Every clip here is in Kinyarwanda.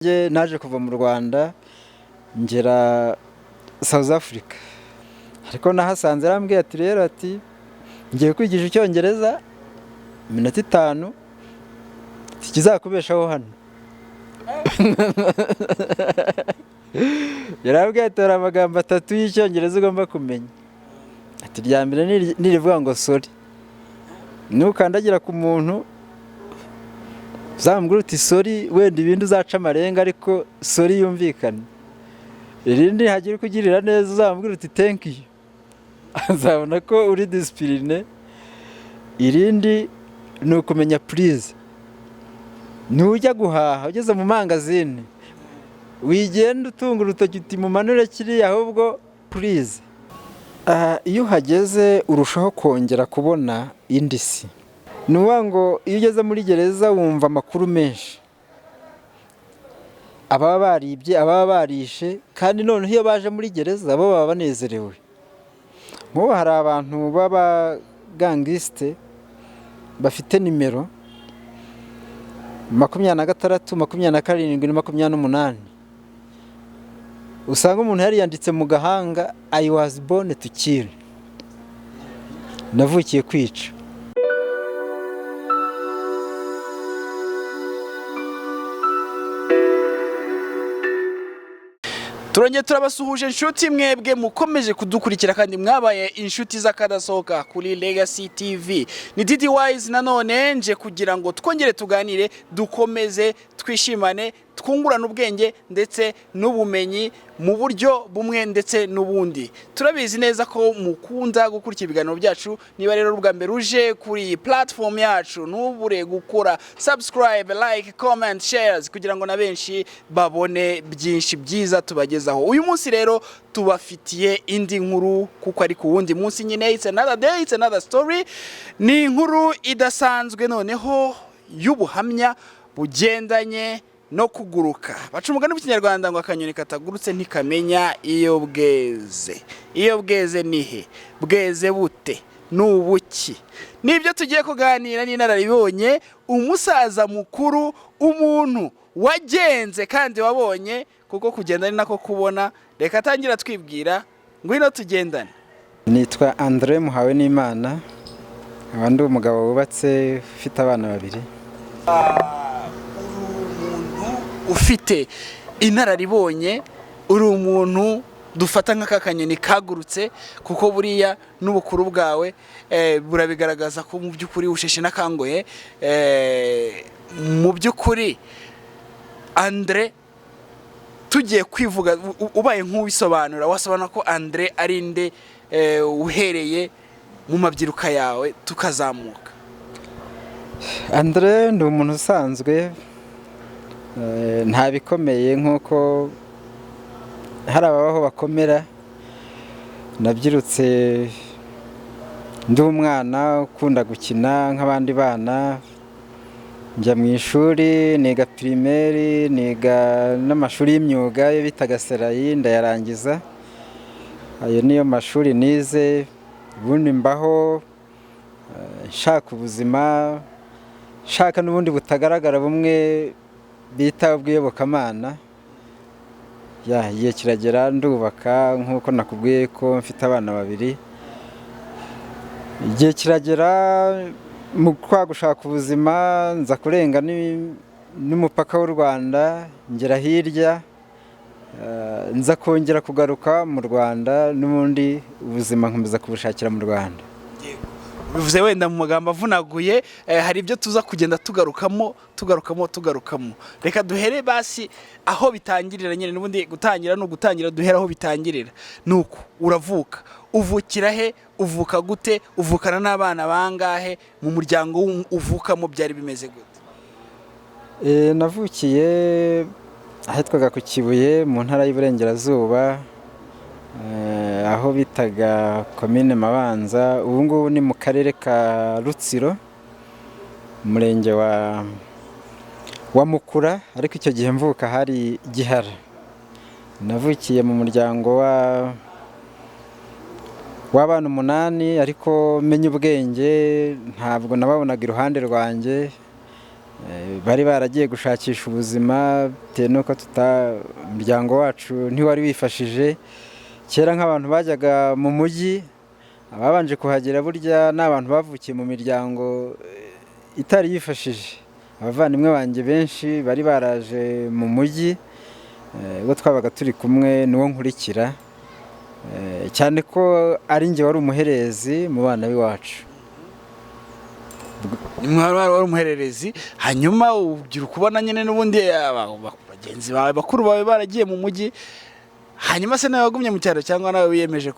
naje kuva mu Rwanda ngera South Africa, ariko nahasanze arambwiye ati rero ati ngiye kwigisha icyongereza iminota 5 kizakubeshaho hano. Yarambwiye ati hari amagambo 3 y'icyongereza ugomba kumenya. Ati rya mbere nirivuga ngo sorry. Nukandagira ku muntu uzambwira uti sorry, wenda ibindi uzaca amarenga ariko sorry yumvikana. Irindi hagira kugirira neza uzambwira uti thank you. Azabona ko uri discipline. Irindi ni ukumenya please. Nujya guhaha ugeze mu mangazini wigenda utunga urutoki uti mumanure kiri ahubwo please. Iyo hageze urushaho kongera kubona indisi. Nuwa ngo iyo ugeze muri gereza wumva amakuru menshi. Ababa baribye, ababa barishe, kandi none iyo baje muri gereza bo baba banezerewe. Mubo hari abantu baba gangiste bafite nimero 26, 27, 28. Usanga umuntu yari yanditse mu gahanga I was born to kill. Navukiye kwica. Turongeye turabasuhuje inshuti mwebwe mukomeje kudukurikira kandi mwabaye inshuti z'akadasohoka kuri Legacy TV. Ni Didi Wise nanone nje kugira ngo twongere tuganire, dukomeze twishimane, twungurana ubwenge ndetse n'ubumenyi mu buryo bumwe ndetse n'ubundi. Turabizi neza ko mukunda gukurikira ibiganiro byacu. Niba rero ubwa mbere uje kuri platform yacu, ntubure gukora subscribe, like, comment, shares kugira ngo na benshi babone byinshi byiza tubagezaho. Uyu munsi rero tubafitiye indi nkuru kuko ari ku wundi munsi nyine, it's another day, it's another story. Ni inkuru idasanzwe noneho y'ubuhamya bugendanye no kuguruka. Baca umugani mu Kinyarwanda ngo akanyoni katagurutse ntikamenya iyo bweze. Iyo bweze nihe? Bweze bute? Nubuki? Nibyo tugiye kuganira n'inararibonye, umusaza mukuru, umuntu wagenze kandi wabonye, kuko kugenda ni nako kubona. Reka tangira twibwira ngwino tugendane. Nitwa Andre Muhawe n'Imana. Abandi umugabo wubatse ufite abana 2. Ufite inararibonye, uri umuntu dufata nk'akakanyoni kagurutse, kuko buriya n'ubukuru bwawe burabigaragaza ko mu by'ukuri usheshe nakangoye. Mu by'ukuri Andre, tugiye kwivuga ubaye nk'uwisobanura, wasobana ko Andre ari nde uhereye mu mabyiruka yawe tukazamuka? Andre ndi umuntu usanzwe, nta bikomeye nk'uko hari ababaho bakomera. Nabyirutse ndi umwana ukunda gukina nk'abandi bana, njya mu ishuri niga primaire, niga n'amashuri y'imyuga yo bitaga serayi ndayarangiza. Ayo niyo mashuri nize. Ubundi mbaho nshaka ubuzima, nshaka n'ubundi butagaragara bumwe bita ubwiyobokamana. Igihe kiragera ndubaka nk'uko nakubwiye ko mfite abana 2. Igihe kiragera mu gushaka ubuzima, nza kurenga n'umupaka w'u Rwanda ngera hirya, nza kongera kugaruka mu Rwanda, n'ubundi ubuzima nkomeza kubushakira mu Rwanda. Bivuze wenda mu magambo avunaguye, hari ibyo tuza kugenda tugarukamo. Reka duhere basi aho bitangirira nyine, n'ubundi gutangira no gutangira duhera aho bitangirira. Nuko uravuka, uvukira he, uvuka gute, uvukana n'abana bangahe, mu muryango uvukamo byari bimeze gute? Navukiye ahitwaga ku Kibuye mu ntara y'Iburengerazuba, aho bitaga komine Mabanza. Ubu ngubu ni mu karere ka Rutsiro, umurenge wa Mukura, ariko icyo gihe mvuka hari Gihara. Navukiye mu muryango w'abana 8, ariko menye ubwenge ntabwo nababonaga iruhande rwanjye. bari baragiye gushakisha ubuzima bitewe n'uko umuryango wacu ntiwari wifashije. Kera nk'abantu bajyaga mu mujyi, ababanje kuhagera burya ni abantu bavukiye mu miryango itari yifashije. Abavandimwe banjye benshi bari baraje mu mujyi, ubwo twabaga turi kumwe n'uwo nkurikira, cyane ko ari njye wari umuherezi mu bana b'iwacu. wari umuhererezi, hanyuma ugira ukubona nyine n'ubundi bagenzi bawe bakuru bawe baragiye mu mujyi, hanyuma se nawe wagumye mu cyaro cyangwa nawe wiyemeje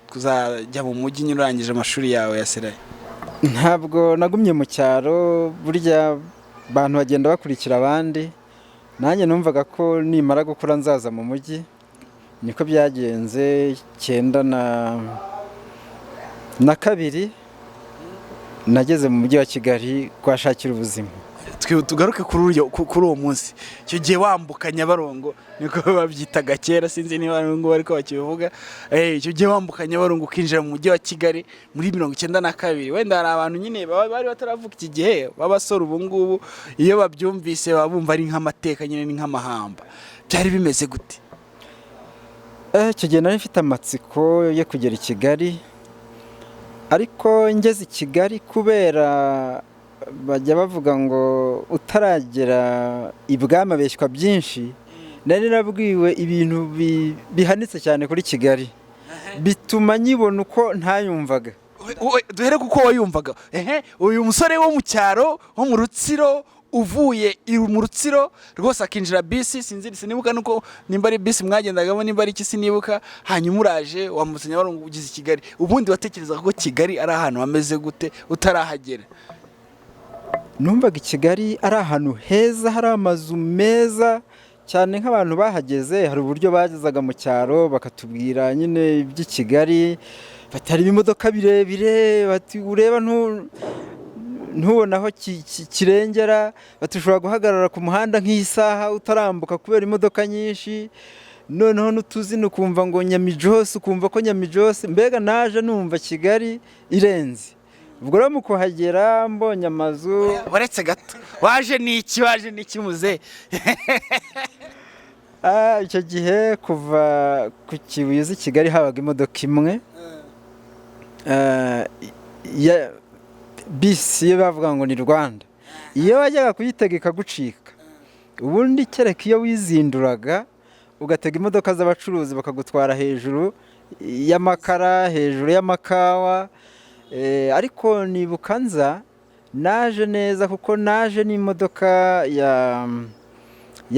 kuzajya mu mujyi nyine urangije amashuri yawe ya seraye? Ntabwo nagumye mu cyaro, burya abantu bagenda bakurikira abandi, nanjye numvaga ko nimara gukura nzaza mu mujyi. Niko byagenze. 92 nageze mu mujyi wa Kigali kuhashakira ubuzima. Tugaruke kuri uwo munsi, icyo gihe wambuka Nyabarongo, niko babyitaga kera, sinzi niba ngo ariko bakivuga. Icyo gihe wambuka Nyabarongo ukinjira mu mujyi wa Kigali muri 92. Wenda hari abantu nyine bari bataravuka iki gihe b'abasore ubu ngubu, iyo babyumvise baba bumva ari nk'amateka nyine, ni nk'amahamba. Byari bimeze gute? Icyo gihe nari mfite amatsiko yo kugera i Kigali, ariko ngeze i Kigali kubera bajya bavuga ngo utaragera ibwami abeshywa byinshi, nari nabwiwe ibintu bihanitse cyane kuri Kigali, bituma nyibona uko ntayumvaga. Duhere kuko wayumvaga. Uyu musore wo mu cyaro wo mu Rutsiro uvuye mu Rutsiro rwose akinjira bisi, sinibuka nuko nimba ari bisi mwagendagamo, nimba ari iki sinibuka, hanyuma uraje wambutse Nyabarongo ugeze i Kigali. Ubundi watekerezaga ko Kigali ari ahantu hameze gute utarahagera? Numvaga i Kigali ari ahantu heza, hari amazu meza cyane. Nk'abantu bahageze hari uburyo bagezaga mu cyaro bakatubwira nyine iby'i Kigali, batari ibimodoka birebire, bati ureba ntubona aho kirengera, batushobora guhagarara ku muhanda nk'isaha utarambuka kubera imodoka nyinshi. Noneho n'utuzina ukumva ngo Nyamijose, ukumva ko Nyamijose, mbega naje numva Kigali irenze. Ubwo rero mu kuhagera mbonye amazu. Waretse gato, waje n'iki muze? Icyo gihe kuva ku Kibuye z'i Kigali habaga imodoka imwe ya bisi, iyo bavuga ngo ni Rwanda. Iyo wajyaga kuyitega ikagucika, ubundi kereka iyo wizinduraga ugatega imodoka z'abacuruzi bakagutwara hejuru y'amakara, hejuru y'amakawa. Ariko nibuka naje neza kuko naje n'imodoka ya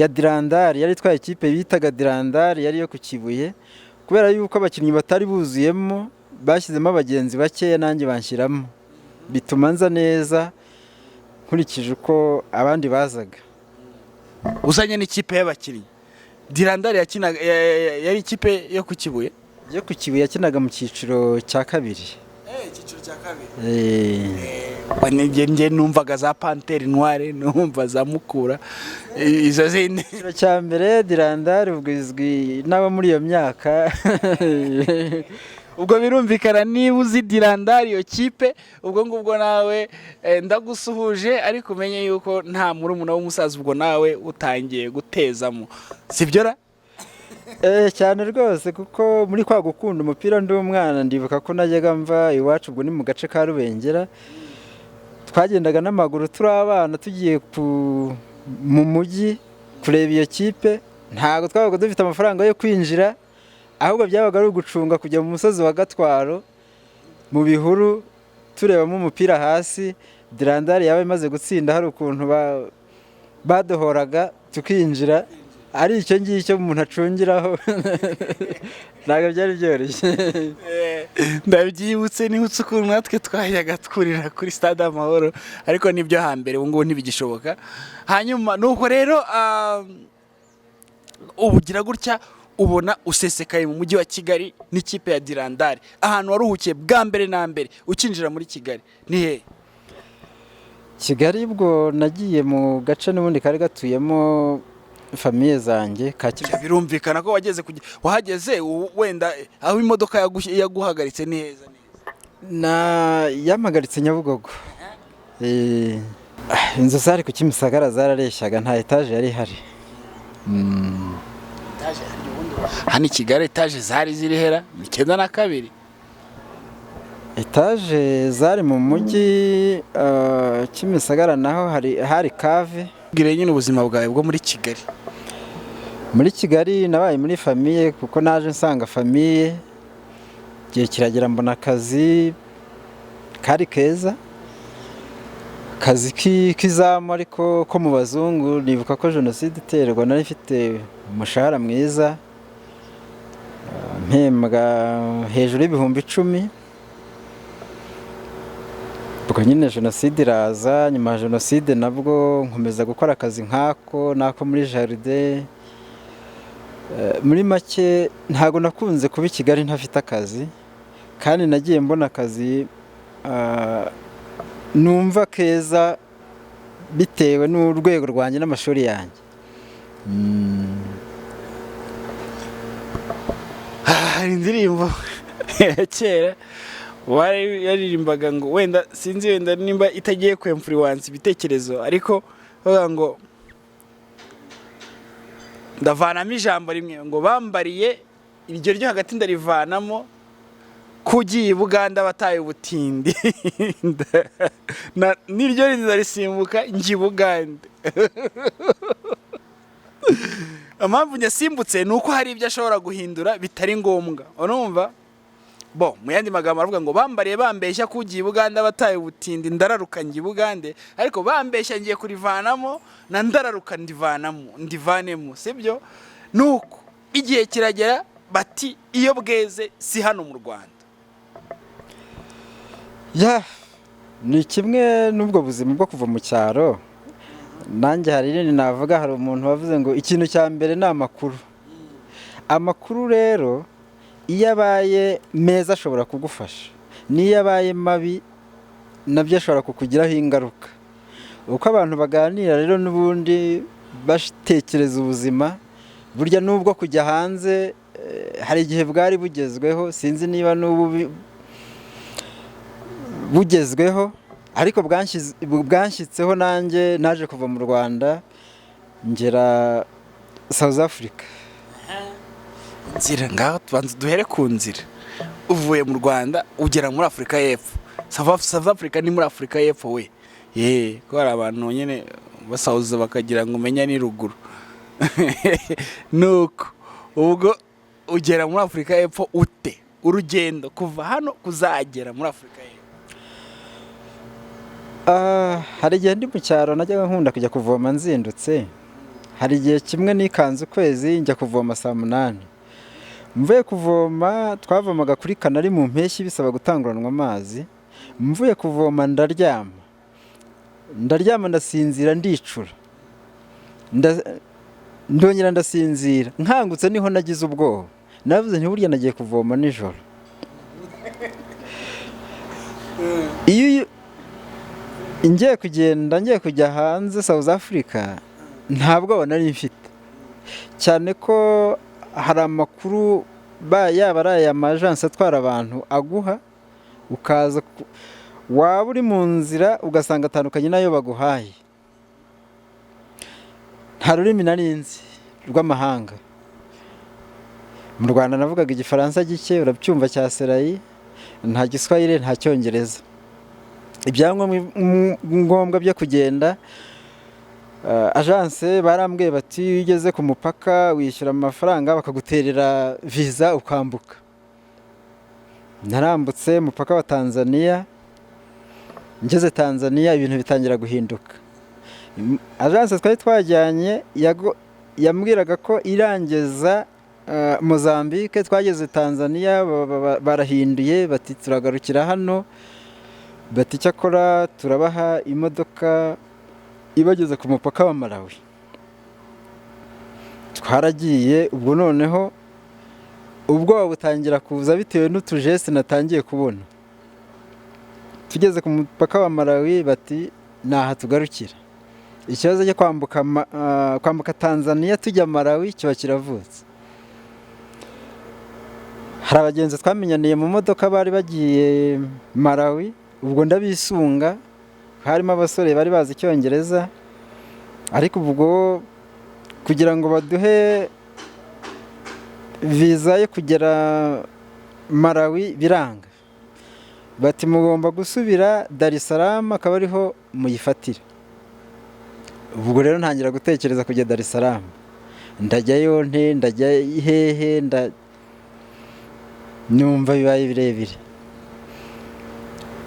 Dirandari, yari itwaye ikipe bitaga Dirandari, yari yo ku Kibuye. Kubera yuko abakinnyi batari buzuyemo, bashyizemo abagenzi bakeya, nanjye banshyiramo, bituma nza neza nkurikije uko abandi bazaga. Uzanye n'ikipe y'abakinnyi. Dirandari yari ikipe yo ku Kibuye? Yo ku Kibuye yakinaga mu cyiciro cya kabiri. Icyiciro cya kabiri. Njye numvaga za Pantere Noire, numva za Mukura, izo zindi. Icyiciro cya mbere Dirandari ubwo izwi n'abo muri iyo myaka. Ubwo birumvikana niba uzi Dirandari iyo kipe, ubwo ngubwo nawe ndagusuhuje, ariko umenye yuko nta murumuna w'umusaza ubwo nawe utangiye gutezamo, sibyo ra? Cyane rwose, kuko muri kwa gukunda umupira ndi umwana, ndibuka ko najyaga mva iwacu, ubwo ni mu gace ka Rubengera, twagendaga n'amaguru turi abana tugiye mu mujyi kureba iyo kipe. Ntabwo twabaga dufite amafaranga yo kwinjira, ahubwo byabaga ari ugucunga kujya mu musozi wa Gatwaro mu bihuru turebamo umupira hasi. Dirandari yaba imaze gutsinda, hari ukuntu badohoraga tukinjira, ari icyo ngicyo umuntu acungiraho. Ntabwo byari byoroshye. Ndabyibutse nibutse ukuntu natwe twajyaga twurira kuri Stade Amahoro, ariko nibyo hambere, ubu ngubu ntibigishoboka. Hanyuma nuko rero ubugira gutya ubona usesekaye mu mujyi wa Kigali n'ikipe ya Dirandari. Ahantu waruhukiye bwa mbere na mbere ukinjira muri Kigali ni he? Kigali ubwo nagiye mu gace n'ubundi kari gatuyemo famiye zanjye. Birumvikana ko wahageze wenda aho imodoka yaguhagaritse ni heza? Yampagaritse Nyabugogo. inzu zari ku Kimisagara zarareshyaga, nta etaje yari ihari. Hano i Kigali etaje zari zirihera 92. Etaje zari mu mujyi Kimisagara naho hari kave. Bwire nyine ubuzima bwawe bwo muri Kigali. Muri Kigali nabaye muri famiye kuko naje nsanga famiye, gihe kiragera mbona akazi kari keza, kazi kizamu ariko ko mu bazungu. Nibuka ko jenoside iterwa nari mfite umushahara mwiza, mpembwa hejuru y'ibihumbi 10. Ubwo nyine jenoside iraza, nyuma ya jenoside nabwo nkomeza gukora akazi nkako muri jardin. Muri make ntago nakunze kuba i Kigali ntafite akazi, kandi nagiye mbona akazi numva keza bitewe n'urwego rwanjye n'amashuri yanjye. Indirimbo ya kera wari yaririmbaga ngo wenda sinzi wenda nimba itagiye ku influence ibitekerezo, ariko bavuga ngo ndavanamo ijambo rimwe ngo bambariye iryo ryo hagati ndarivanamo kugiye Buganda bataye ubutindi niryo rinarisimbuka ngi Buganda. Amamvu nyasimbutse nuko hari ibyo ashobora guhindura bitari ngombwa, urumva. Bo mu yandi magambo aravuga ngo bambariye bambeshya kugiye Buganda bataye ubutindi ndararuka ngi Bugande, ariko bambeshya ngiye kurivanamo na ndararuka ndivanemo, sibyo? Nuko igihe kiragera bati iyo bweze si hano mu Rwanda. Ni kimwe n'ubwo buzima bwo kuva mu cyaro. Nanjye hari nini navuga, hari umuntu wavuze ngo ikintu cya mbere ni amakuru. Amakuru rero iyo abaye meza ashobora kugufasha, n'iyo abaye mabi nabyo ashobora kukugiraho ingaruka. Uko abantu baganira rero n'ubundi batekereza ubuzima, burya nubwo kujya hanze hari igihe bwari bugezweho, sinzi niba n'ubu bugezweho, ariko bwanshyitseho. Nanjye naje kuva mu Rwanda ngera South Africa. Nzira ngaho tubanze duhere ku nzira. Uvuye mu Rwanda ugera muri Afrika y'Epfo. South Africa ni muri Afrika y'Epfo we. Ko hari abantu nyine basauza bakagira ngo umenya ni ruguru. Nuko ubwo ugera muri Afrika y'Epfo ute? Urugendo kuva hano kuzagera muri Afrika y'Epfo. Hari igihe ndi mu cyaro najyaga nkunda kujya kuvoma nzindutse. Hari igihe kimwe nikanze ukwezi njya kuvoma saa 8. Mvuye kuvoma twavomaga kuri kanari mu mpeshyi bisaba gutanguranwa amazi. Mvuye kuvoma ndaryama ndasinzira ndicura. Ndongera ndasinzira. Nkangutse niho nagize ubwoba. Navuze nti burya nagiye kuvoma nijoro. Iyo ngiye kujya hanze South Africa ntabwo nari mfite, cyane ko hari amakuru yaba ari aya majance atwara abantu aguha, ukaza waba uri mu nzira ugasanga atandukanye nayo baguhaye. Nta rurimi nari nzi rw'amahanga. Mu Rwanda navugaga igifaransa gike, urabyumva cya Serayi, nta Giswahili, nta Cyongereza. Ibyangombwa byo kugenda, agence barambwiye bati iyo ugeze ku mupaka wishyura amafaranga bakaguterera visa ukambuka. Narambutse mupaka wa Tanzania, ngeze Tanzania ibintu bitangira guhinduka. Agence twari twajyanye yambwiraga ko irangeza Mozambique, twageze Tanzania barahinduye bati turagarukira hano, bati cyakora turabaha imodoka ibageze ku mupaka wa Malawi. Twaragiye, ubwo noneho ubwo butangira kuza bitewe n'utujeste natangiye kubona. Tugeze ku mupaka wa Malawi bati naha tugarukira. Ikibazo cyo kwambuka Tanzania tujya Malawi kiba kiravutse. Hari abagenzi twamenyaniye mu modoka bari bagiye Malawi, ubwo ndabisunga harimo abasore bari bazi icyongereza, ariko ubwo kugira ngo baduhe viza yo kugera Malawi biranga, bati mugomba gusubira Dar es Salaam akaba ariho muyifatira. Ubwo rero ntangira gutekereza kujya Dar es Salaam, ndajyayo nte, ndajya hehe, numva bibaye birebire.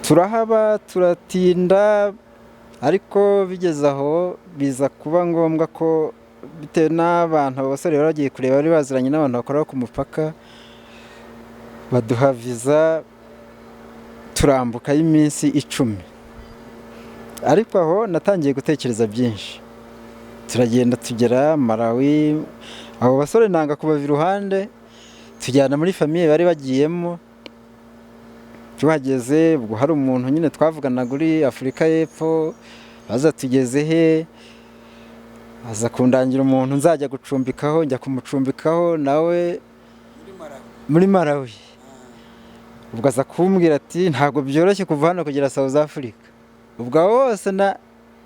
Turahaba turatinda, ariko bigeze aho biza kuba ngombwa ko bitewe n'abantu abasore bari bagiye kureba, bari baziranye n'abantu bakora ku mupaka, baduha viza turambuka y'iminsi 10. Ariko aho natangiye gutekereza byinshi. Turagenda tugera Malawi, abo basore nanga kubava iruhande, tujyana muri famiye bari bagiyemo. Tuhageze ubwo hari umuntu nyine twavugana kuri Afurika y'Epfo, baza tugeze he, aza kundangira umuntu nzajya gucumbikaho, njya kumucumbikaho nawe muri Malawi. Ubwo aza kumbwira ati ntabwo byoroshye kuva hano kugera South Africa. Ubwo wose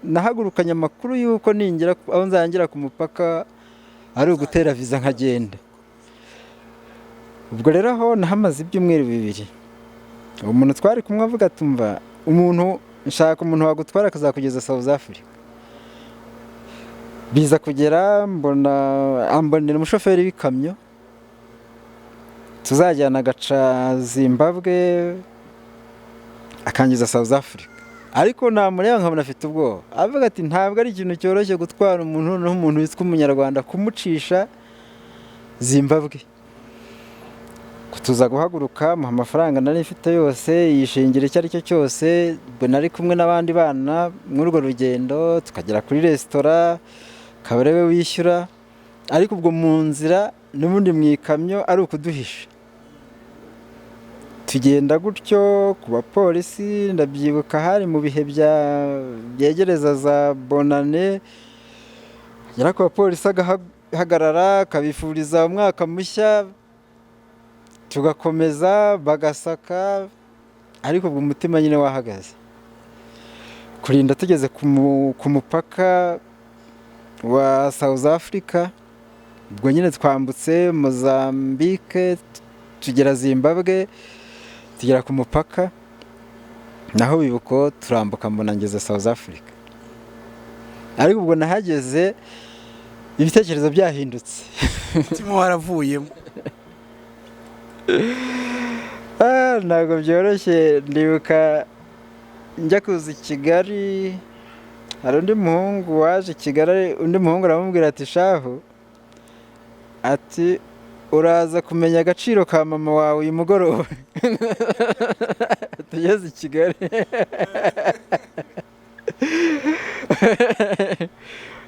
nahagurukanye amakuru yuko ningira aho nzangira ku mupaka ari ugutera viza nkagenda. Ubwo rero aho nahamaze ibyumweru 2. Umuntu twari kumwe avuga tumva umuntu nshaka umuntu wagutwara akazakugeza South Africa. Biza kugera ambonera umushoferi w'ikamyo tuzajyana gaca Zimbabwe akangiza South Africa. Ariko namureba nkabona afite ubwoba, avuga ati ntabwo ari ikintu cyoroshye gutwara umuntu n'umuntu witwa umunyarwanda kumucisha Zimbabwe. Tuza guhaguruka mu amafaranga nari mfite yose, yishingira icyo ari cyo cyose, nari kumwe n'abandi bana muri urwo rugendo, tukagera kuri resitora kabarewe wishyura. Ariko ubwo mu nzira n'ubundi mu ikamyo ari ukuduhisha. Tugenda gutyo ku bapolisi, ndabyibuka hari mu bihe byegereza za bonane, yari ku bapolisi agahagarara kabifuriza umwaka mushya, tugakomeza bagasaka, ariko ubwo umutima nyine wahagaze. Kurinda tugeze ku mupaka wa South Africa, ubwo nyine twambutse Mozambique tugera Zimbabwe, tugera ku mupaka naho bibuko turambuka mbona ngeze South Africa. Ariko ubwo nahageze ibitekerezo byahindutse, umutima waravuyemo. Ntabwo byoroshye. Ndibuka njya kuza i Kigali, hari undi muhungu waje i Kigali, undi muhungu aramubwira ati shahu, ati uraza kumenya agaciro ka mama wawe uyu mugoroba. Tugeze i Kigali.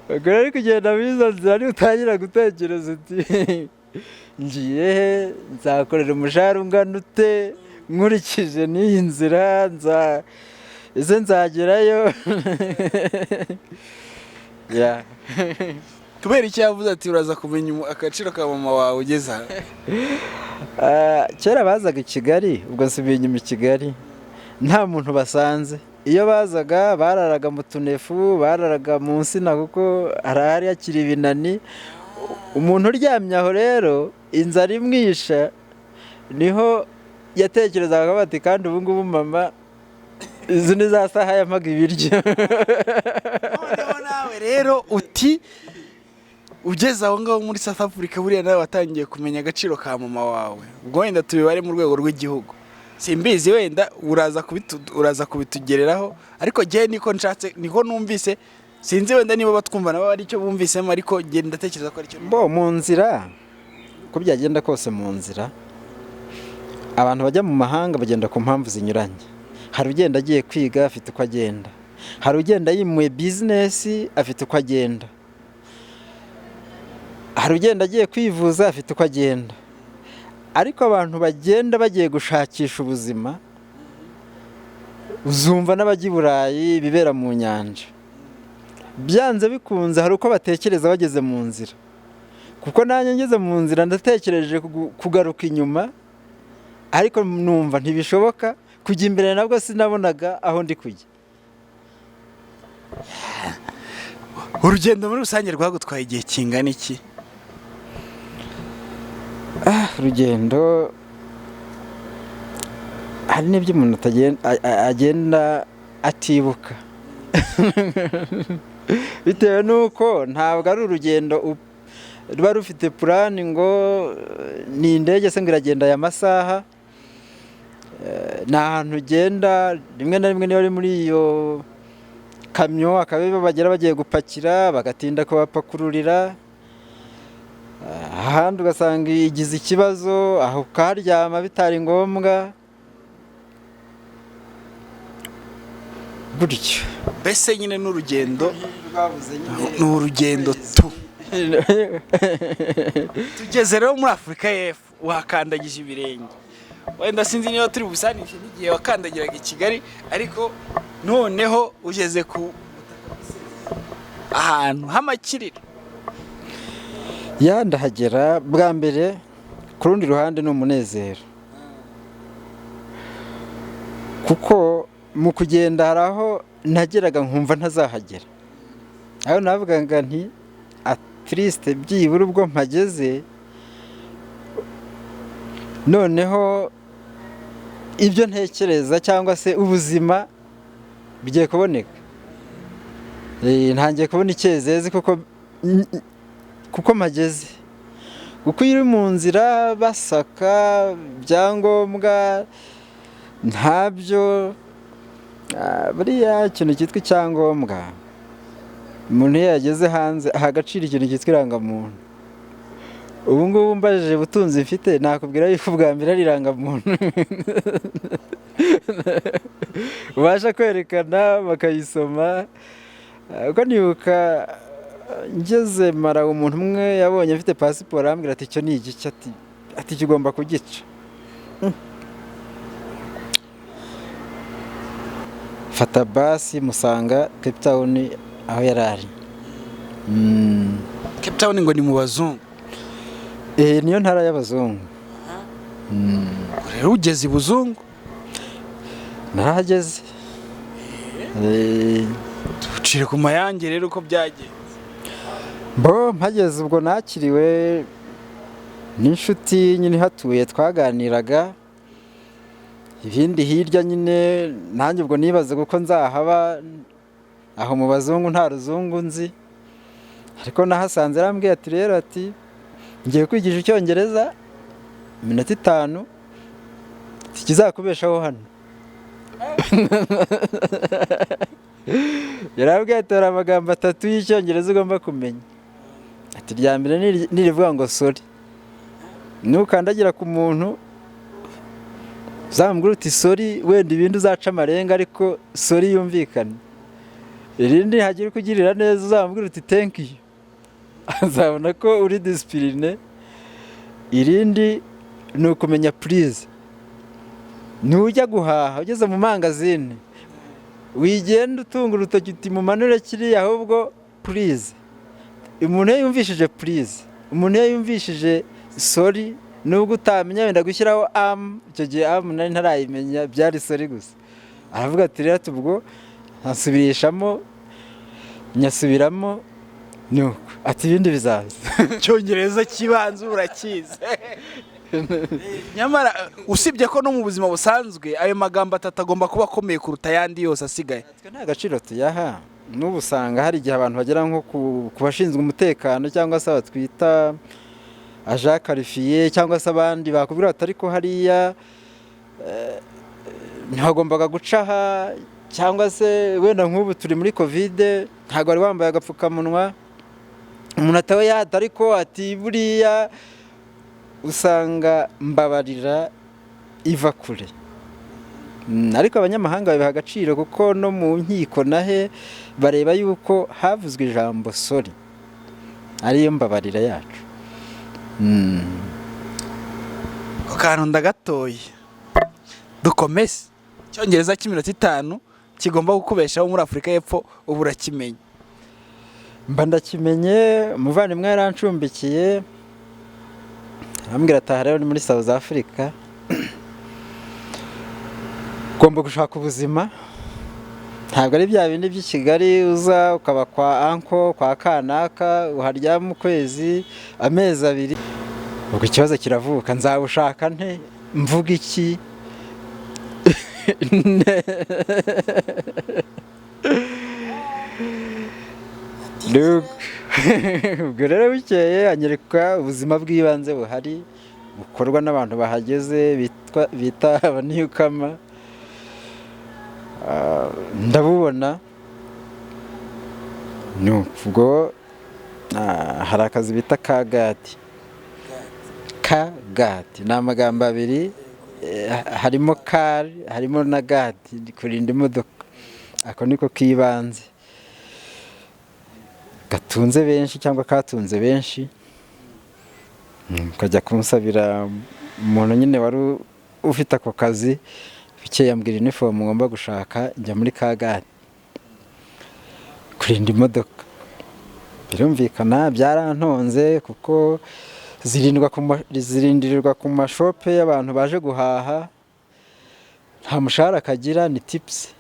Ubwo rero kugenda biza nzira utangira gutekereza uti ngiye he, nzakorera umushahara ungana ute, nkurikije n'iyi nzira ese nzagerayo. Kubera icyo yavuze ati uraza kumenya agaciro ka mama wawe ugeze aha? Kera bazaga i Kigali, ubwo nsubiye inyuma i Kigali nta muntu basanze. Iyo bazaga bararaga mu tunefu, bararaga mu nsina kuko harahari hakiri ibinani. Umuntu uryamye aho rero inzara imwisha, niho yatekerezaga bati kandi ubu ngubu mama izi ni za saha yamaga ibiryo. Noneho nawe rero uti ugeze aho ngaho muri South Africa, buriya nawe watangiye kumenya agaciro ka mama wawe. Ubwo wenda tubibare mu rwego rw'igihugu, simbizi wenda uraza kubitugereraho, ariko jye niko nshatse, niko numvise. Sinzi wenda niba batwumva nabo ari cyo bumvisemo, ariko genda ndatekereza ko ari cyo. Mu nzira uko byagenda kose, mu nzira abantu bajya mu mahanga bagenda ku mpamvu zinyuranye. Hari ugenda agiye kwiga afite uko agenda, hari ugenda imwe business afite uko agenda, hari ugenda agiye kwivuza afite uko agenda. Ariko abantu bagenda bagiye gushakisha ubuzima, uzumva n'abajya i Burayi bibera mu nyanja, byanze bikunze hari uko batekereza bageze mu nzira. Kuko nanjye ngeze mu nzira ndatekereje kugaruka inyuma, ariko numva ntibishoboka. Kujya imbere nabwo sinabonaga aho ndi kujya. urugendo muri rusange rwagutwaye igihe kingana iki? Urugendo hari n'ibyo umuntu agenda atibuka bitewe n'uko ntabwo ari urugendo ruba rufite purani ngo ni indege se ngo iragenda aya masaha. Ni ahantu ugenda rimwe na rimwe niba ari muri iyo kamyo akaba bagera bagiye gupakira bagatinda kubapakururira, ahandi ugasanga igize ikibazo aho ukaharyama bitari ngombwa gutyo. Mbese nyine n'urugendo ni urugendo tu. Tugeze rero muri Afurika y'Epfo wakandagije ibirenge, wenda sinzi niba turi busanishe n'igihe wakandagiraga i Kigali, ariko noneho ugeze ku ahantu h'amakiriro. Ndahagera bwa mbere, ku rundi ruhande ni umunezero, kuko mu kugenda hari aho nageraga nkumva ntazahagera, aho navugaga nti atriste byibura ubwo mpageze noneho ibyo ntekereza cyangwa se ubuzima bigiye kuboneka. Ntangiye kubona icyezezi kuko mpageze, kuko iyo uri mu nzira basaka ibyangombwa ntabyo, buriya ikintu cyitwa icyangombwa umuntu iyo yageze hanze aha agaciro ikintu cyitwa irangamuntu. Ubu ngubu mbajije ubutunzi mfite nakubwira yuko ubwa mbere ari irangamuntu ubasha kwerekana bakayisoma. Uko nibuka ngeze Mara, umuntu umwe yabonye afite pasiporo arambwira ati icyo ni igice, ati kigomba kugica. Fata basi musanga Cape Town aho yarari. Cape Town ngo ni mu bazungu? Niyo ntara y'abazungu. Rero ugeze ibuzungu? Narahageze. Tucire ku mayange rero uko byagenze. Mpageze ubwo nakiriwe n'inshuti nyine hatuye twaganiraga, ibindi hirya nyine nanjye ubwo nibaza kuko nzahaba aho mu bazungu nta ruzungu nzi, ariko nahasanze arambwiye ati rero ati ngiye kwigisha icyongereza iminota 5 kizakubeshaho hano. Yarambwiye ati hari amagambo 3 y'icyongereza ugomba kumenya. Ati rya mbere nirivuga ngo sorry, nukandagira ku muntu uzamubwira uti sorry, wenda ibindi uzaca amarenga ariko sorry yumvikana. Irindi hagira kugirira neza uzamubwira uti thank you, azabona ko uri discipline. Irindi ni ukumenya please. Nujya guhaha ugeze mu mangazini wigenda utunga urutoki uti mumanure kiriya, ahubwo please. Umuntu yumvishije please, umuntu yumvishije sorry, nubwo utamenya wenda gushyiraho icyo gihe nari ntarayimenya, byari sorry gusa. Aravuga ati rero ubwo nsubirishamo nyasubiramo nuko ati ibindi bizaza. Cyongereza kibanza urakize. Nyamara usibye ko no mu buzima busanzwe ayo magambo 3 agomba kuba akomeye kuruta yandi yose asigaye. Nta gaciro tuyaha. N'ubu usanga hari igihe abantu bagera nko ku bashinzwe umutekano cyangwa se abatwita aja qualifié cyangwa se abandi bakubwira ati ariko hariya ntagombaga gucaha, cyangwa se wenda nk'ubu turi muri covid ntago ari wambaye agapfukamunwa, umuntu atawe yata ariko ati buriya usanga mbabarira iva kure. Ariko abanyamahanga babiha agaciro kuko no mu nkiko nahe bareba yuko havuzwe ijambo sorry ariyo mbabarira yacu. Akantu ndagatoye dukomeze. Cyongereza cy'iminota 5 kigomba gukubeshaho muri Afurika y'Epfo, ubu urakimenye? Mba ndakimenye. Umuvandimwe yarancumbikiye arambwira ati aha rero ni muri South Africa, ugomba gushaka ubuzima ntabwo ari bya bindi by'i Kigali uza ukaba kwa anko kwa kanaka uharyama ukwezi amezi abiri, ubwo ikibazo kiravuka, nzabushaka nte, mvuga iki? Ubwo rero bukeye anyereka ubuzima bw'ibanze buhari bukorwa n'abantu bahageze bita abaniyukama. Ndabubona ubwo hari akazi bita kagati. Kagati ni amagambo abiri, harimo kari harimo na gati, kurinda imodoka. Ako niko kibanze gatunze benshi cyangwa katunze benshi. Ukajya kunsabira umuntu nyine wari ufite ako kazi, bikeye yambwira uniform ngomba gushaka, njya muri kagati kurinda imodoka. Birumvikana byarantonze kuko zirindirirwa ku mashope y'abantu baje guhaha, nta mushahara kagira, ni tips.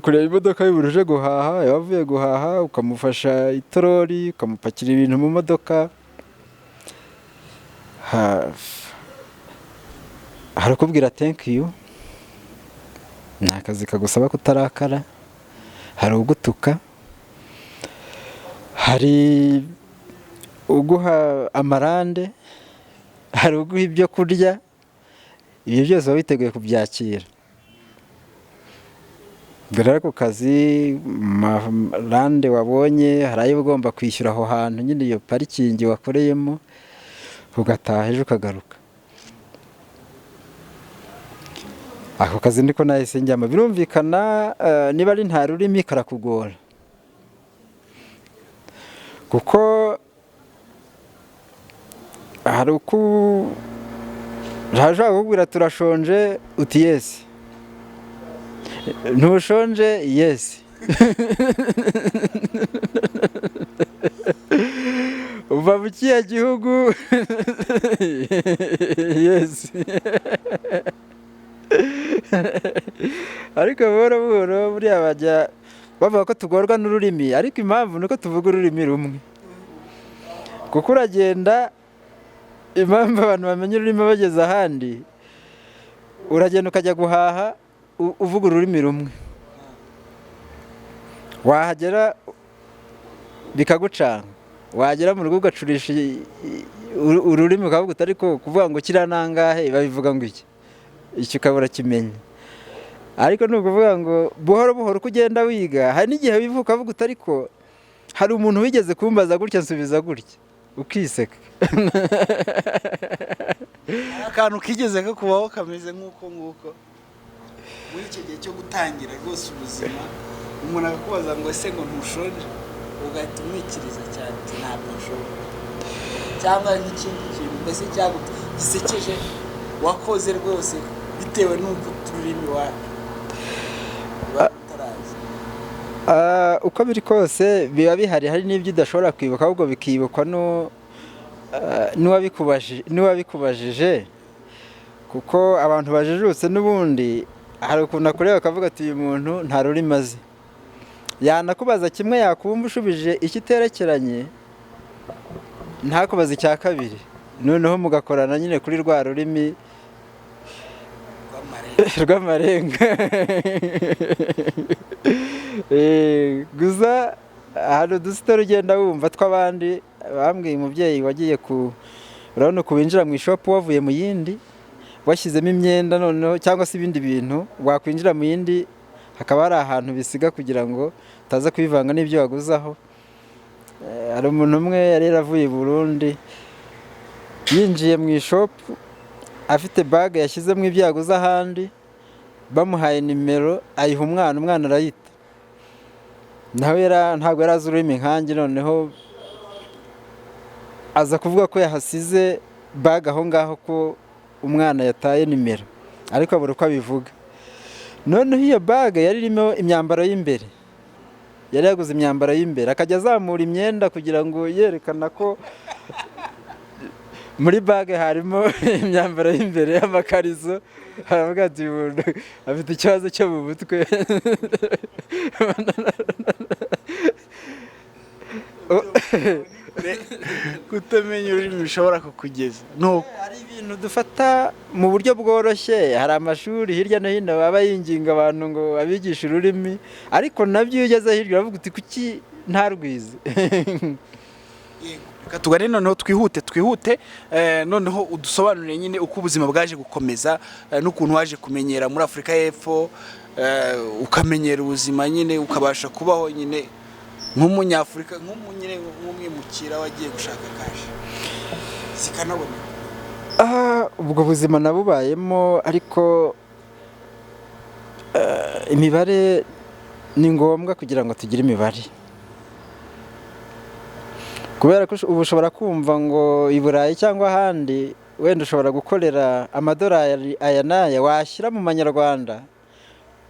Kureba imodoka y'umuntu uje guhaha, yavuye guhaha ukamufasha itorori, ukamupakira ibintu mu modoka. Harakubwira thank you, ni akazi kagusaba kutarakara. Hari ugutuka, hari uguha amarande, hari uguha ibyo kurya. Ibyo byose baba biteguye kubyakira. Dore ku kazi amarande wabonye, hari ayo ugomba kwishyura aho hantu nyine, iyo parikingi wakoreyemo, ugataha ejo ukagaruka. Ako kazi niko nahise njyamo. Birumvikana niba ari nta rurimi karakugora, kuko hari hashobora kukubwira turashonje, uti yes. Ntushonje, yes. Uva mu kiya gihugu, yes. Ariko buhoro buriya bajya bavuga ko tugorwa n'ururimi, ariko impamvu nuko tuvuga ururimi rumwe. Kuko uragenda, impamvu abantu bamenya ururimi bageze ahandi, uragenda ukajya guhaha uvuga ururimi rumwe, wahagera bikagucanga, wagera mu rugo ugacurisha ururimi ukavuga uti ariko kuvuga ngo kiriya nangahe babivuga ngo iki, icyo ukabura kimenya. Ariko ni ukuvuga ngo buhoro uko ugenda wiga, hari n'igihe wivuka ukavuga uti ariko hari umuntu wigeze kumbaza gutya nsubiza gutya, ukiseka. Akantu kigeze kubaho kameze nk'uko muri icyo gihe cyo gutangira rwose ubuzima, umuntu akakubaza ngo ese ngo ntushonje, ugahita umwikiriza cyane uti ntabwo nshobora, cyangwa n'ikindi kintu mbese gisekeje wakoze rwose bitewe n'uko ururimi wawe utarazi. Uko biri kose biba bihari, hari n'ibyo udashobora kwibuka, ahubwo bikibukwa n'uwabikubajije, kuko abantu bajijutse n'ubundi hari ukuntu akureba akavuga ati uyu muntu nta rurimi azi. Yanakubaza kimwe yakumva ushubije ikiterekeranye, ntakubaza icya kabiri, noneho mugakorana nyine kuri rwa rurimi rw'amarenga. Gusa hari udusitari ugenda wumva tw'abandi. Bambwiye umubyeyi wagiye urabona ko winjira mu ishopu wavuye mu yindi, washyizemo imyenda noneho cyangwa se ibindi bintu, wakwinjira mu yindi hakaba hari ahantu bisiga kugira ngo utaza kubivanga n'ibyo waguzaho. Hari umuntu umwe yari yaravuye i Burundi, yinjiye mu ishopu afite bage yashyizemo ibyo yaguze ahandi, bamuhaye nimero ayiha umwana arayita. Nawe ntabwo yari azi ururimi nkanjye, noneho aza kuvuga ko yahasize bage aho ngaho, ko umwana yataye nimero, ariko abura uko abivuga. Noneho iyo bage yari irimo imyambaro y'imbere, yari yaguze imyambaro y'imbere, akajya azamura imyenda kugira ngo yerekana ko muri bage harimo imyambaro y'imbere y'amakarizo, haravuga ati umuntu afite ikibazo cyo mu mutwe. kutamenya ururimi bishobora kukugeza nuko hari ibintu dufata mu buryo bworoshye. Hari amashuri hirya no hino baba yinginga abantu ngo abigishe ururimi, ariko nabyo iyo ugeze hirya uravuga uti kuki ntarwize. reka tugane noneho twihute noneho udusobanurire nyine uko ubuzima bwaje gukomeza n'ukuntu waje kumenyera muri Afurika y'Epfo, ukamenyera ubuzima nyine ukabasha kubaho nyine nk'umunyafurika, nk'umwimukira wagiye gushaka kaje zikanabona. Ubwo buzima nabubayemo, ariko imibare ni ngombwa kugira ngo tugire imibare, kubera ko ubu ushobora kumva ngo i Burayi cyangwa ahandi wenda ushobora gukorera amadolari aya n'aya, washyira mu manyarwanda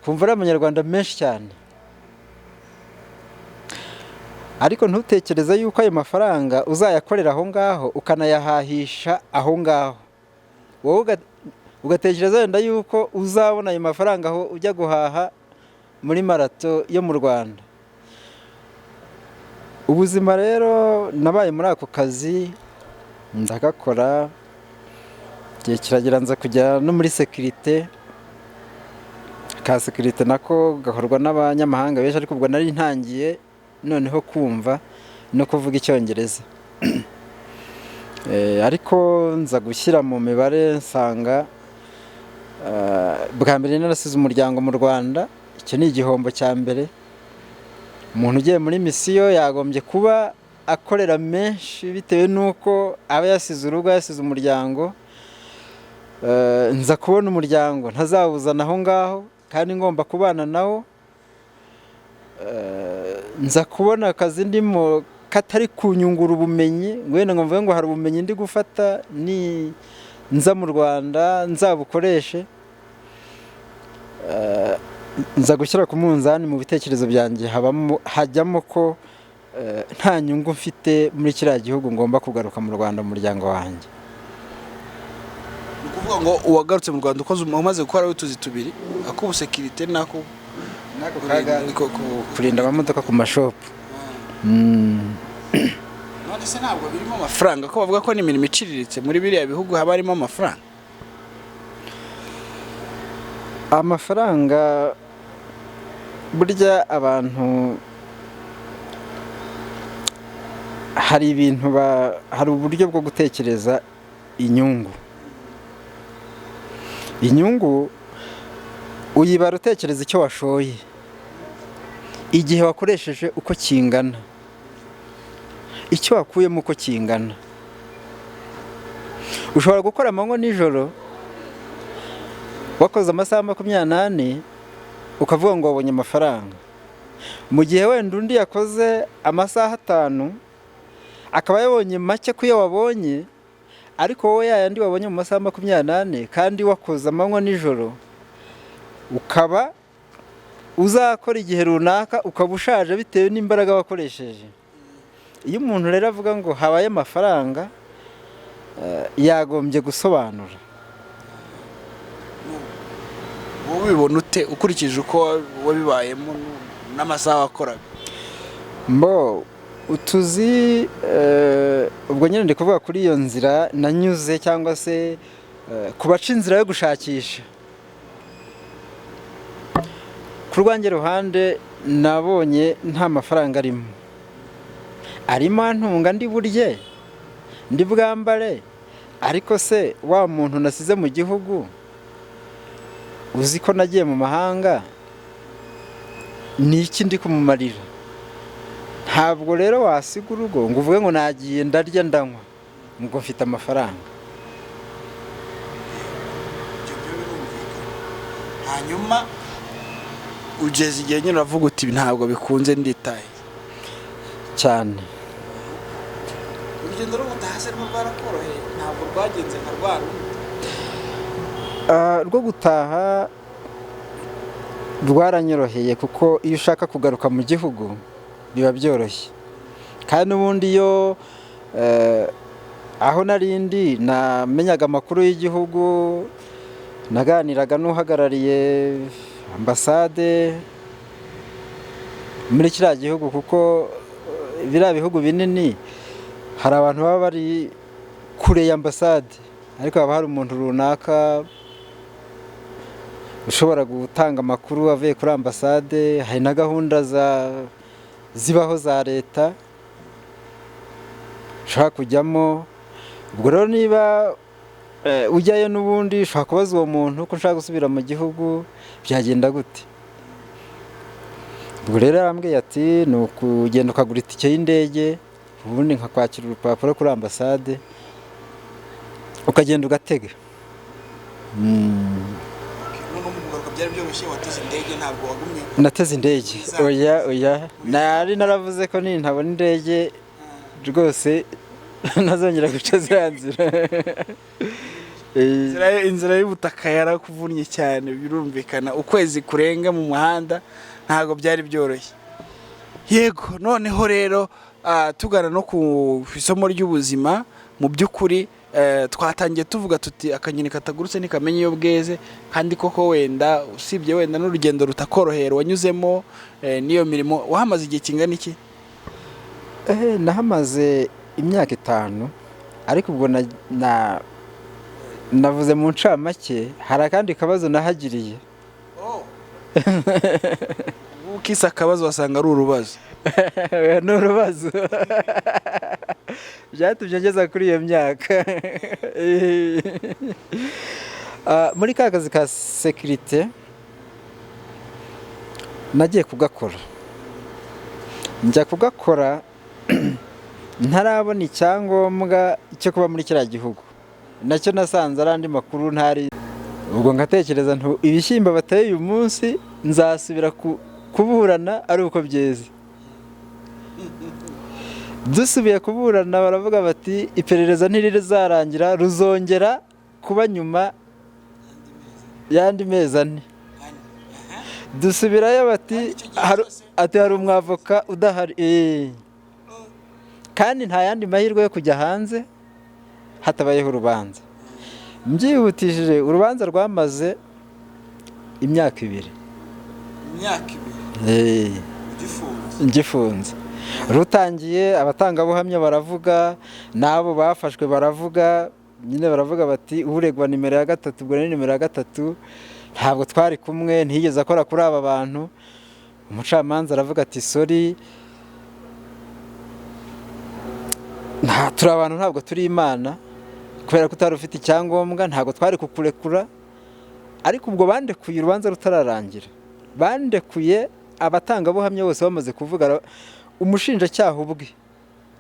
kumva ari amanyarwanda menshi cyane, ariko ntutekereze yuko ayo mafaranga uzayakorera aho ngaho ukanayahahisha aho ngaho. Wowe ugatekereza wenda yuko uzabona ayo mafaranga aho ujya guhaha muri marato yo mu Rwanda. Ubuzima rero nabaye muri ako kazi ndagakora, igihe kiragera nza kujya no muri sekirite. Ka sekirite nako gakorwa n'abanyamahanga benshi, ariko ubwo nari ntangiye noneho kumva no kuvuga Icyongereza. Ariko nza gushyira mu mibare nsanga bwa mbere narasize umuryango mu Rwanda. Icyo ni igihombo cya mbere. Umuntu ugiye muri misiyo yagombye kuba akorera menshi bitewe n'uko aba yasize urugo, yasize umuryango. Nza kubona umuryango ntazawuzana aho ngaho kandi ngomba kubana nawo. Nza kubona akazi ndimo katari kunyungura ubumenyi, wenda ngo mvuge ngo hari ubumenyi ndi gufata ni nza mu Rwanda nzabukoreshe. Nza gushyira ku munzani mu bitekerezo byanjye hajyamo ko nta nyungu mfite muri kiriya gihugu, ngomba kugaruka mu Rwanda mu muryango wanjye. Ni ukuvuga ngo uwagarutse mu Rwanda umaze gukora utuzi tubiri, ak'ubusekirite n'ako kurinda amamodoka ku mashopu. None se ntabwo birimo amafaranga, ko bavuga ko n'imirimo iciriritse muri biriya bihugu haba harimo amafaranga? Amafaranga burya abantu hari ibintu hari uburyo bwo gutekereza inyungu. Inyungu uyibara utekereza icyo washoye, igihe wakoresheje uko kingana, icyo wakuyemo uko kingana. Ushobora gukora amanywa nijoro, wakoze amasaha 28 ukavuga ngo wabonye amafaranga, mu gihe wenda undi yakoze amasaha 5 akaba yabonye make kuyo wabonye, ariko wowe yayandi wabonye mu masaha 28 kandi wakoze amanywa nijoro, ukaba uzakora igihe runaka ukaba ushaje bitewe n'imbaraga wakoresheje. Iyo umuntu rero avuga ngo habaye amafaranga, yagombye gusobanura. Wowe ubibona ute ukurikije uko wabibayemo n'amasaha wakoraga? Utuzi ubwo nyine ndi kuvuga kuri iyo nzira nanyuze, cyangwa se kubaca inzira yo gushakisha. Ku rwanjye ruhande nabonye nta mafaranga arimo antunga ndi burye ndi bwambare, ariko se wa muntu nasize mu gihugu uzi ko nagiye mu mahanga ni iki ndi kumumarira? Ntabwo rero wasiga urugo ngo uvuge ngo nagiye ndarya ndanywa ngo mfite amafaranga. Hanyuma ugeze igihe nyine uravuga uti ntabwo bikunze nditaye cyane. Urugendo rw'ubutaha rwo rwarakoroheye, ntabwo rwagenze nka rwarundi? Rwo gutaha rwaranyoroheye, kuko iyo ushaka kugaruka mu gihugu biba byoroshye. Kandi ubundi iyo aho narindi namenyaga amakuru y'igihugu, naganiraga n'uhagarariye ambasade muri kiriya gihugu, kuko biriya bihugu binini hari abantu baba bari kure ya ambasade, ariko haba hari umuntu runaka ushobora gutanga amakuru avuye kuri ambasade. Hari na gahunda zibaho za leta ushobora kujyamo. Ubwo rero niba ujyayo n'ubundi ushobora kubaza uwo muntu ko ushaka gusubira mu gihugu byagenda gute. Ubwo rero arambwiye ati ni ukugenda ukagura itike y'indege, ubundi nkakwakira urupapuro kuri ambasade ukagenda ugatega. Nateze indege. Oya nari naravuze ko ntabona indege rwose ntazongera guca ziriya nzira. Inzira y'ubutaka yarakuvunnye cyane, birumvikana. Ukwezi kurenga mu muhanda ntabwo byari byoroshye. Yego, noneho rero tugana no ku isomo ry'ubuzima. Mu by'ukuri twatangiye tuvuga tuti akanyoni katagurutse ntikamenya iyo bweze, kandi koko wenda usibye wenda n'urugendo rutakorohera wanyuzemo n'iyo mirimo, wahamaze igihe kingana iki? Nahamaze imyaka 5, ariko ubwo navuze mu ncamake. Hari akandi kabazo nahagiriye. Ukisa akabazo wasanga ari urubazo. Ni urubazo byatumye ngeza kuri iyo myaka. Muri ka kazi ka sekirite nagiye kugakora, njya kugakora ntarabona icyangombwa cyo kuba muri kiriya gihugu. Nacyo nasanze ari andi makuru ntari. Ubwo ngatekereza ibishyimbo bateye uyu munsi nzasubira kuburana ari uko byeze. Dusubiye kuburana baravuga bati iperereza ntirizarangira, ruzongera kuba nyuma y'andi mezi 4. Dusubirayo bati hari umwavoka udahari, kandi nta yandi mahirwe yo kujya hanze hatabayeho urubanza. Mbyihutishije, urubanza rwamaze imyaka 2. Ngifunze. Rutangiye abatangabuhamya baravuga, n'abo bafashwe baravuga, nyine baravuga bati uregwa nimero ya 3, ubwo ni nimero ya 3, ntabwo twari kumwe, ntiyigeze akora kuri aba bantu. Umucamanza aravuga ati sorry, turi abantu ntabwo turi Imana, kubera ko utari ufite icyangombwa ntabwo twari kukurekura. Ariko ubwo bandekuye urubanza rutararangira, bandekuye abatangabuhamya bose bamaze kuvuga. Umushinjacyaha ubwe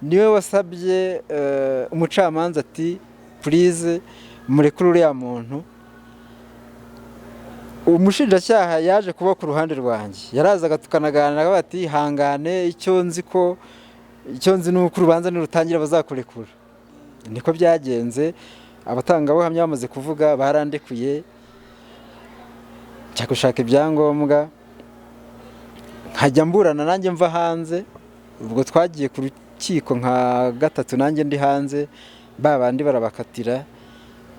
niwe wasabye umucamanza ati please murekure uriya muntu. Umushinjacyaha yaje kuba ku ruhande rwanjye, yarazaga tukanaganira bati hangane, icyo nzi ni uko urubanza nirutangira bazakurekura. Niko byagenze. Abatangabuhamya bamaze kuvuga barandekuye, njya gushaka ibyangombwa nkajya mburana nanjye mva hanze. Ubwo twagiye ku rukiko nka 3 nanjye ndi hanze, babandi barabakatira,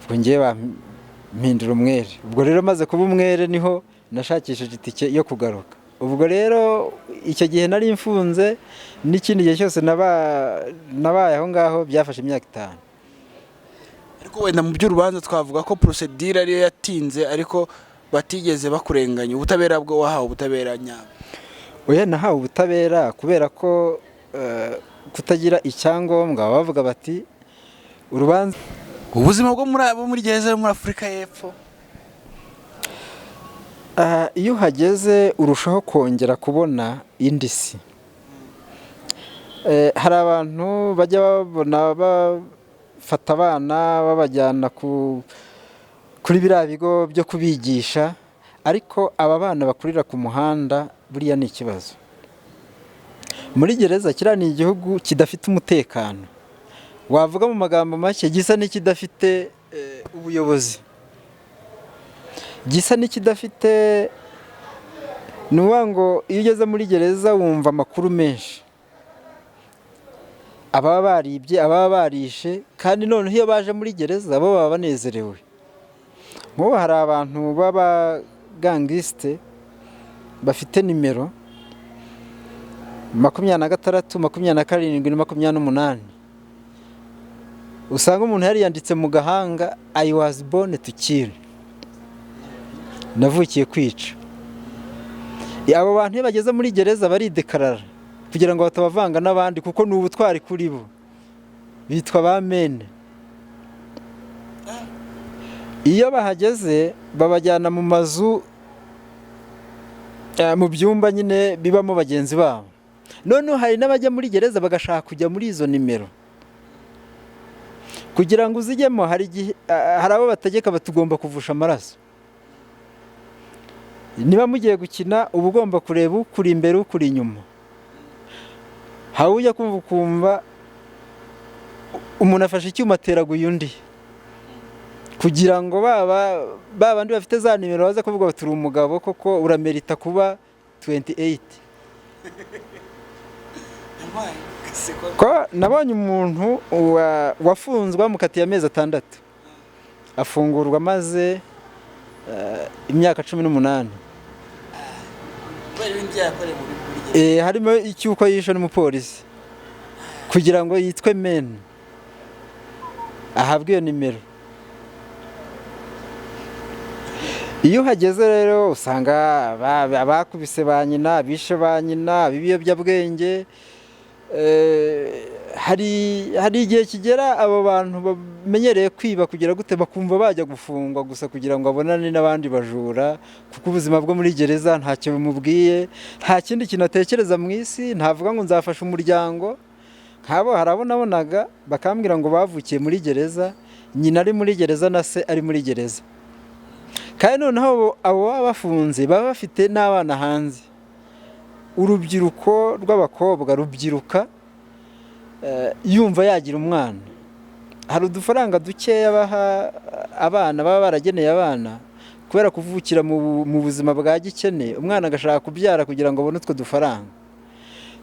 ubwo ngiye bampindura umwere. Ubwo rero maze kuba umwere niho nashakishije itike yo kugaruka. Ubwo rero icyo gihe nari mfunze, n'ikindi gihe cyose nabaye aho ngaho byafashe imyaka 5. Ariko wenda mu by'urubanza twavuga ko procedure ariyo yatinze, ariko batigeze bakurenganya. Ubutabera bwo wahawe ubutabera nyabwo? Oya, nahawe ubutabera kubera ko kutagira icyangombwa bavuga bati urubanza. Ubuzima bwo muri gereza yo muri Afurika y'Epfo, iyo uhageze urushaho kongera kubona indi si. Hari abantu bajya babona bafata abana babajyana kuri biriya bigo byo kubigisha, ariko aba bana bakurira ku muhanda buriya ni ikibazo. Muri gereza kiriya ni igihugu kidafite umutekano, wavuga mu magambo make gisa n'ikidafite ubuyobozi, gisa n'ikidafite. Nuwa ngo iyo ugeze muri gereza wumva amakuru menshi, ababa baribye, ababa barishe, kandi noneho iyo baje muri gereza bo baba banezerewe. Nk'ubu hari abantu b'abagangisite bafite nimero 26, 27 na 28. Usanga umuntu yari yanditse mu gahanga I was born to kill, navukiye kwica. Abo bantu iyo bageze muri gereza baridekarara kugira ngo batabavanga n'abandi, kuko ni ubutwari kuri bo, bitwa ba mene. Iyo bahageze babajyana mu mazu, mu byumba nyine bibamo bagenzi babo. Noneho hari n'abajya muri gereza bagashaka kujya muri izo nimero. Kugira ngo uzijyemo hari abo bategeka batugomba kuvusha amaraso. Niba mugiye gukina uba ugomba kureba ukuri imbere ukuri inyuma. Hawe ujya kumva umuntu afashe icyuma ateraguye undi, kugira ngo babandi bafite za nimero baza kuvuga bati uri umugabo koko uramerita kuba 28. Ko nabonye umuntu wafunzwe mukatiye amezi 6, afungurwa maze imyaka 18. Harimo icyuko yishe n'umupolisi kugira ngo yitwe men, ahabwe iyo nimero. Iyo hageze rero usanga abakubise ba nyina, bishe ba nyina, bibiyobyabwenge. Hari igihe kigera abo bantu bamenyereye kwiba kugira gute bakumva bajya gufungwa gusa kugira ngo abonane n'abandi bajura, kuko ubuzima bwo muri gereza ntacyo bumubwiye, nta kindi kintu atekereza mu isi. Ntavuga ngo nzafasha umuryango. Nk'abo harabonabonaga bakambwira ngo bavukiye muri gereza, nyina ari muri gereza na se ari muri gereza, kandi noneho abo baba bafunze baba bafite n'abana hanze. Urubyiruko rw'abakobwa rubyiruka yumva yagira umwana. Hari udufaranga dukeya baha abana baba barageneye abana kubera kuvukira mu buzima bwa gikene, umwana agashaka kubyara kugira ngo abone utwo dufaranga.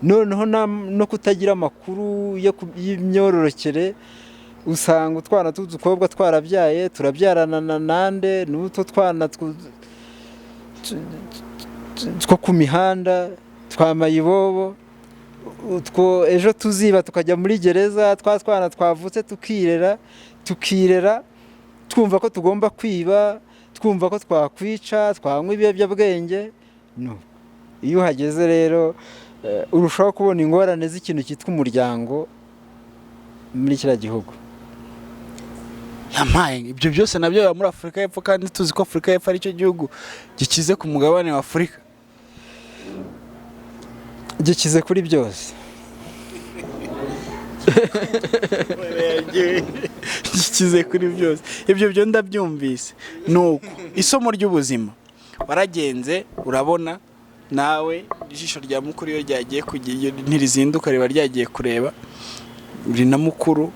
Noneho no kutagira amakuru y'imyororokere, usanga utwana tw'udukobwa twarabyaye, turabyarana nande n'utwo twana two ku mihanda twamayibobo, utwo ejo tuziba tukajya muri gereza. Twana twavutse tukirera twumva ko tugomba kwiba, twumva ko twakwica, twanywa ibiyobyabwenge. Iyo uhageze rero urushaho kubona ingorane z'ikintu cyitwa umuryango muri kiriya gihugu. Ibyo byose nabyo biba muri Afurika y'Epfo, kandi tuzi ko Afurika y'Epfo ari cyo gihugu gikize ku mugabane wa Afurika. Gikize kuri byose. Gikize kuri byose. Ibyo byo ndabyumvise. Nuko isomo ry'ubuzima waragenze urabona nawe ijisho rya mukuru iyo ryagiye kugira ntirizinduka riba ryagiye kureba, uri na mukuru.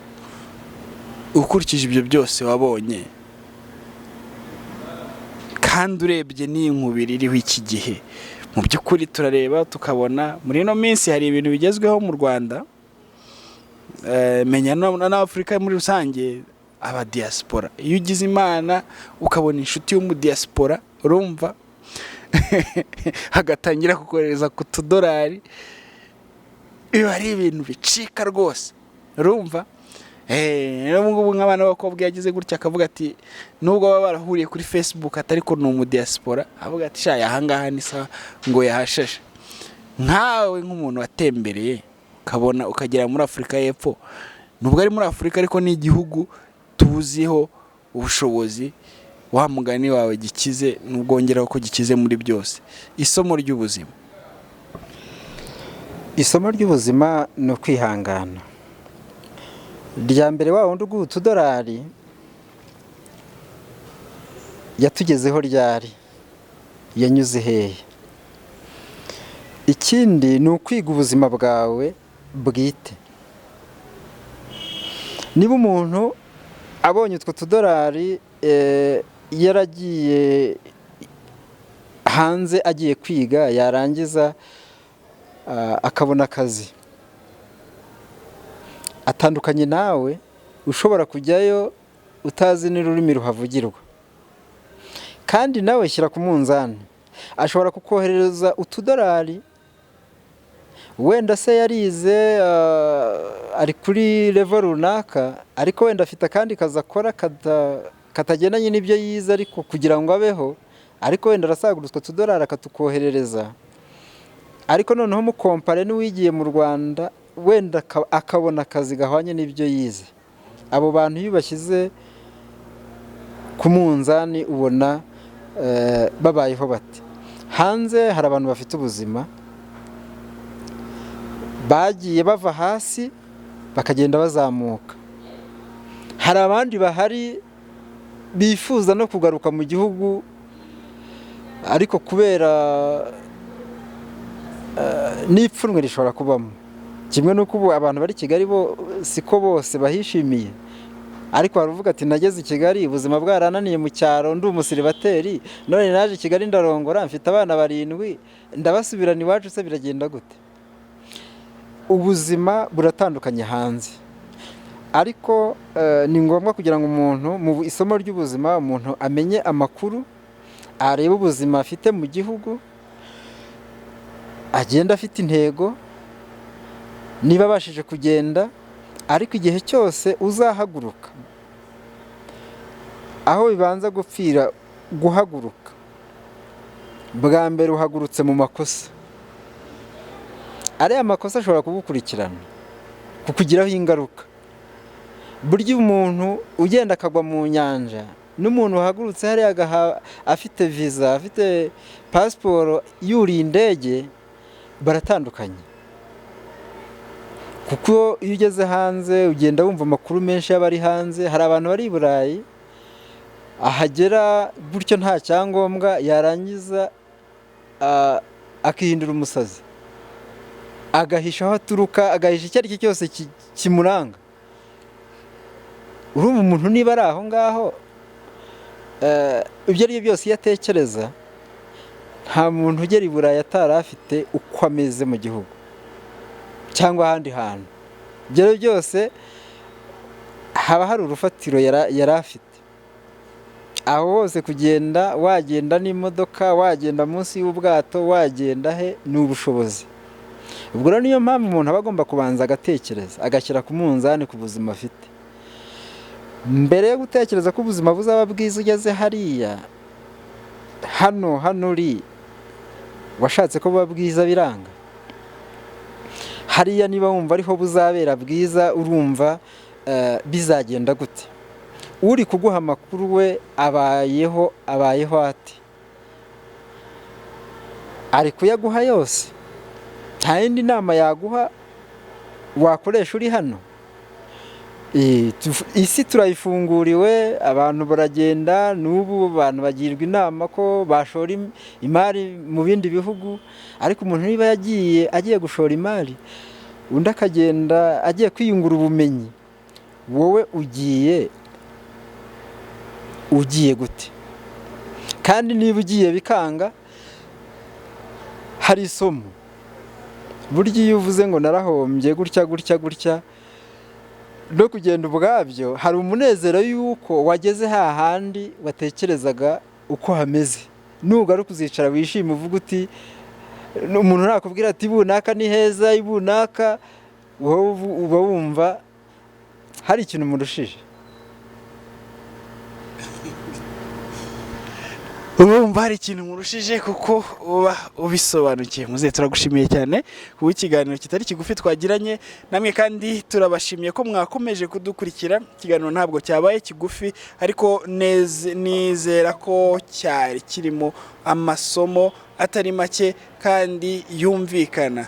Ukurikije ibyo byose wabonye kandi urebye n'inkubiri iriho iki gihe, mu by'ukuri turareba tukabona muri ino minsi hari ibintu bigezweho mu Rwanda. Menya n'Afurika muri rusange, aba diaspora. Iyo ugize imana ukabona inshuti yo mu diaspora, urumva hagatangira kukohereza ku $, biba ari ibintu bicika rwose, urumva. Ngubu nk'abana b'abakobwa yagize gutya akavuga ati nubwo baba barahuriye kuri Facebook atari ko ni umudiaspora, avuga ati sha yahangaha ni sawa ngo yahashashe. Nkawe nk'umuntu watembereye ukabona ukagera muri Afurika y'Epfo, nubwo ari muri Afurika ariko ni igihugu tuziho ubushobozi, wa mugani wawe gikize, n'ubwongeraho ko gikize muri byose. Isomo ry'ubuzima. Isomo ry'ubuzima no kwihangana. Rya mbere wa wundi uguha $, yatugezeho ryari, yanyuze hehe. Ikindi ni ukwiga ubuzima bwawe bwite. Niba umuntu abonye utwo $, yaragiye hanze agiye kwiga, yarangiza akabona akazi, atandukanye nawe ushobora kujyayo utazi n'ururimi ruhavugirwa, kandi nawe shyira ku munzani, ashobora kukoherereza $2, wenda se yarize ari kuri level runaka, ariko wenda afite akandi kazi akora katagendanye n'ibyo yize, ariko kugira ngo abeho, ariko wenda arasagurutswa $2 akatukoherereza, ariko noneho mukompare n'uwigiye mu Rwanda wenda akabona akazi gahwanye n'ibyo yize. Abo bantu iyo bashyize ku munzani ubona babayeho bati. Hanze hari abantu bafite ubuzima bagiye bava hasi bakagenda bazamuka, hari abandi bahari bifuza no kugaruka mu gihugu, ariko kubera n'ipfunwe rishobora kubamo, kimwe n'uko ubu abantu bari Kigali bo siko bose bahishimiye, ariko baravuga ati nageze i Kigali ubuzima bwarananiye mu cyaro, ndi umusiribateri, none naje i Kigali ndarongora, mfite abana 7, ndabasubirana iwacu, se biragenda gute? Ubuzima buratandukanye hanze, ariko ni ngombwa kugira ngo umuntu mu isomo ry'ubuzima umuntu amenye amakuru, arebe ubuzima afite mu gihugu, agenda afite intego, niba abashije kugenda, ariko igihe cyose uzahaguruka, aho bibanza gupfira guhaguruka, bwa mbere uhagurutse mu makosa, ariya makosa ashobora kugukurikirana kukugiraho ingaruka. Burya umuntu ugenda akagwa mu nyanja n'umuntu uhagurutse hariya afite visa, afite pasiporo, yuriye indege, baratandukanye. Kuko iyo ugeze hanze ugenda wumva amakuru menshi y'abari hanze. Hari abantu bari i Burayi, ahagera gutyo nta cyangombwa, yarangiza akihindura umusazi, agahisha aho aturuka, agahisha icyo ari cyo cyose kimuranga. Urumva umuntu niba ari aho ngaho, ibyo ari byo byose iyo atekereza, nta muntu ugera i Burayi atari afite uko ameze mu gihugu cyangwa ahandi hantu. Ibyo byose haba hari urufatiro yari afite. Aho hose kugenda, wagenda n'imodoka, wagenda munsi y'ubwato, wagenda he, ni ubushobozi. Ubwo rero niyo mpamvu umuntu aba agomba kubanza agatekereza, agashyira ku munzani ku buzima afite. Mbere yo gutekereza ko ubuzima buzaba bwiza ugeze hariya, hano uri washatse ko buba bwiza biranga. Hariya niba wumva ariho buzabera bwiza, urumva bizagenda gute? Uri kuguha amakuru we abayeho ati? Ari kuyaguha yose? Nta yindi nama yaguha wakoresha uri hano? Isi turayifunguriwe, abantu baragenda, n'ubu abantu bagirwa inama ko bashora imari mu bindi bihugu, ariko umuntu niba agiye gushora imari, undi akagenda agiye kwiyungura ubumenyi, wowe ugiye gute? Kandi niba ugiye bikanga, hari isomo. Burya iyo uvuze ngo narahombye gutya no kugenda ubwabyo, hari umunezero yuko wageze hahandi watekerezaga uko hameze. Nugaruka uzicara wishima, uvuga uti, umuntu nakubwira ati bunaka ni heza, ibunaka, wowe uba wumva hari ikintu murushije. Urumva hari ikintu murushije kuko uba ubisobanukiye. Muze turagushimiye cyane kuba ikiganiro kitari kigufi twagiranye namwe, kandi turabashimiye ko mwakomeje kudukurikira. Ikiganiro ntabwo cyabaye kigufi, ariko nizera ko cyari kirimo amasomo atari make kandi yumvikana.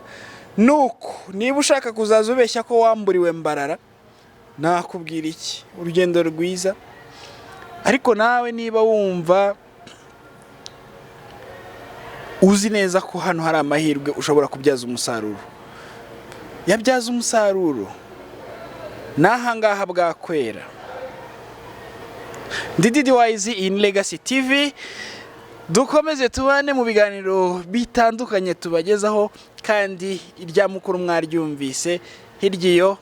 Nuko niba ushaka kuzaza ubeshya ko wamburiwe mbarara, nakubwira iki? Urugendo rwiza. Ariko nawe niba wumva uzi neza ko hano hari amahirwe ushobora kubyaza umusaruro, yabyaza umusaruro, n'ahangaha bwakwera. Didi Wise in Legacy TV, dukomeze tubane mu biganiro bitandukanye tubagezaho, kandi irya mukuru mwaryumvise, hirya iyo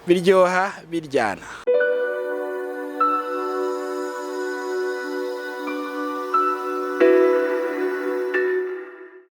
biryoha biryana.